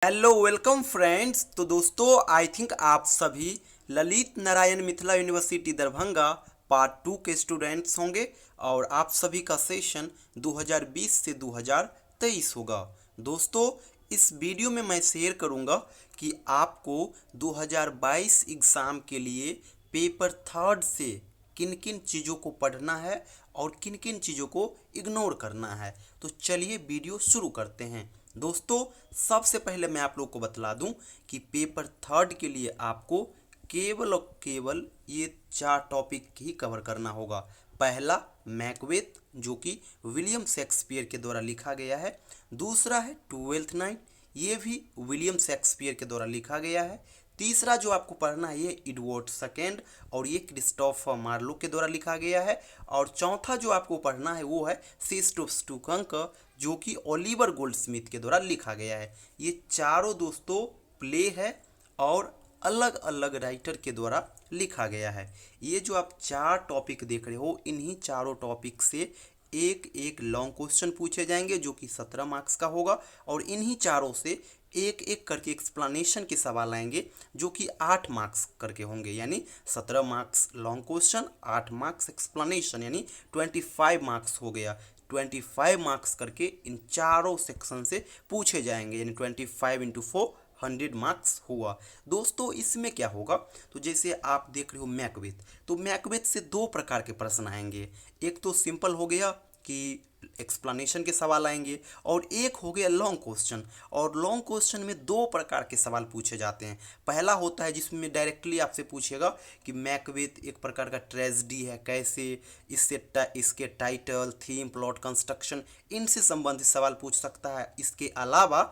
Hello welcome friends. तो दोस्तों I think आप सभी ललित नारायण मिथिला यूनिवर्सिटी दरभंगा पार्ट 2 के स्टूडेंट्स होंगे और आप सभी का सेशन 2020 से 2023 होगा। दोस्तों इस वीडियो में मैं शेयर करूंगा कि आपको 2022 एग्ज़ाम के लिए पेपर थर्ड से किन किन चीज़ों को पढ़ना है और किन किन चीज़ों को इग्नोर करना है। तो चलिए वीडियो शुरू करते हैं। दोस्तों सबसे पहले मैं आप लोग को बतला दूं कि पेपर थर्ड के लिए आपको केवल और केवल ये 4 टॉपिक ही कवर करना होगा। पहला मैकबेथ जो कि विलियम शेक्सपियर के द्वारा लिखा गया है। दूसरा है ट्वेल्थ नाइट, ये भी विलियम शेक्सपियर के द्वारा लिखा गया है। तीसरा जो आपको पढ़ना है ये एडवर्ड सेकेंड और ये क्रिस्टोफर मार्लो के द्वारा लिखा गया है। और चौथा जो आपको पढ़ना है वो है सिस्टोस्टुकंक जो कि ओलिवर गोल्डस्मिथ के द्वारा लिखा गया है। ये चारों दोस्तों प्ले है और अलग अलग राइटर के द्वारा लिखा गया है। ये जो आप 4 टॉपिक देख रहे हो इन्हीं चारों टॉपिक से एक एक लॉन्ग क्वेश्चन पूछे जाएंगे जो कि 17 मार्क्स का होगा और इन्हीं चारों से एक एक करके एक्सप्लेनेशन के सवाल आएंगे जो कि 8 मार्क्स करके होंगे, यानी 17 marks long question, 8 marks explanation, यानी 25 मार्क्स हो गया। 25 मार्क्स करके इन चारों सेक्शन से पूछे जाएंगे, यानी 25 इंटू 4 100 मार्क्स हुआ। दोस्तों इसमें क्या होगा, तो जैसे आप देख रहे हो मैकबेथ, तो मैकबेथ से 2 प्रकार के प्रश्न आएंगे। एक तो सिंपल हो गया कि एक्सप्लेनेशन के सवाल आएंगे और एक हो गया लॉन्ग क्वेश्चन। और लॉन्ग क्वेश्चन में 2 प्रकार के सवाल पूछे जाते हैं। पहला होता है जिसमें डायरेक्टली आपसे पूछेगा कि मैकबेथ एक प्रकार का ट्रेजेडी है, कैसे इसके टाइटल, थीम, प्लॉट, कंस्ट्रक्शन, इनसे संबंधित सवाल पूछ सकता है। इसके अलावा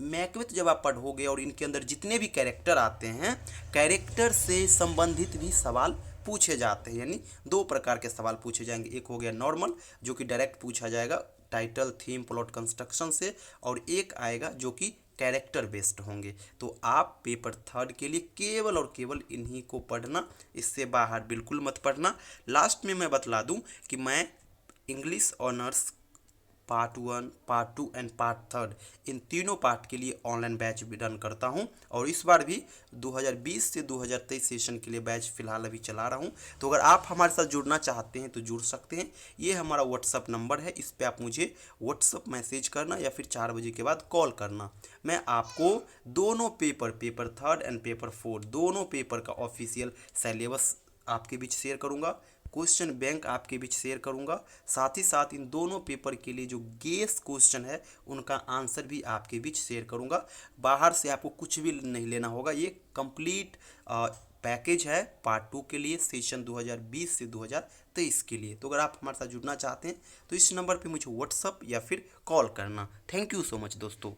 मैकबेथ जब आप पढ़ोगे और इनके अंदर जितने भी कैरेक्टर आते हैं, कैरेक्टर से संबंधित भी सवाल पूछे जाते हैं, यानी 2 प्रकार के सवाल पूछे जाएंगे। एक हो गया नॉर्मल जो कि डायरेक्ट पूछा जाएगा टाइटल, थीम, प्लॉट, कंस्ट्रक्शन से, और एक आएगा जो कि कैरेक्टर बेस्ड होंगे। तो आप पेपर थर्ड के लिए केवल और केवल इन्हीं को पढ़ना, इससे बाहर बिल्कुल मत पढ़ना। लास्ट में मैं बतला दूं कि मैं English honours part 1, part 2 and part third in तीनों पार्ट के लिए ऑनलाइन बैच भी रन करता हूं और इस बार भी 2020 से 2023 सेशन के लिए बैच फिलहाल अभी चला रहा हूं। तो अगर आप हमारे साथ जुड़ना चाहते हैं तो जुड़ सकते हैं। ये हमारा व्हाट्सअप नंबर है, इस पर आप मुझे व्हाट्सअप मैसेज करना या फिर 4 बजे के बाद कॉल करना। मैं आपको दोनों paper third and paper fourth दोनों पेपर का ऑफिशियल सिलेबस आपके बीच शेयर करूंगा, क्वेश्चन बैंक आपके बीच शेयर करूंगा। साथ ही साथ इन दोनों पेपर के लिए जो गेस क्वेश्चन है उनका आंसर भी आपके बीच शेयर करूंगा। बाहर से आपको कुछ भी नहीं लेना होगा, ये कंप्लीट पैकेज है पार्ट 2 के लिए, सेशन 2020 से 2023 के लिए। तो अगर आप हमारे साथ जुड़ना चाहते हैं तो इस नंबर पे मुझे व्हाट्सअप या फिर कॉल करना। थैंक यू सो मच दोस्तों।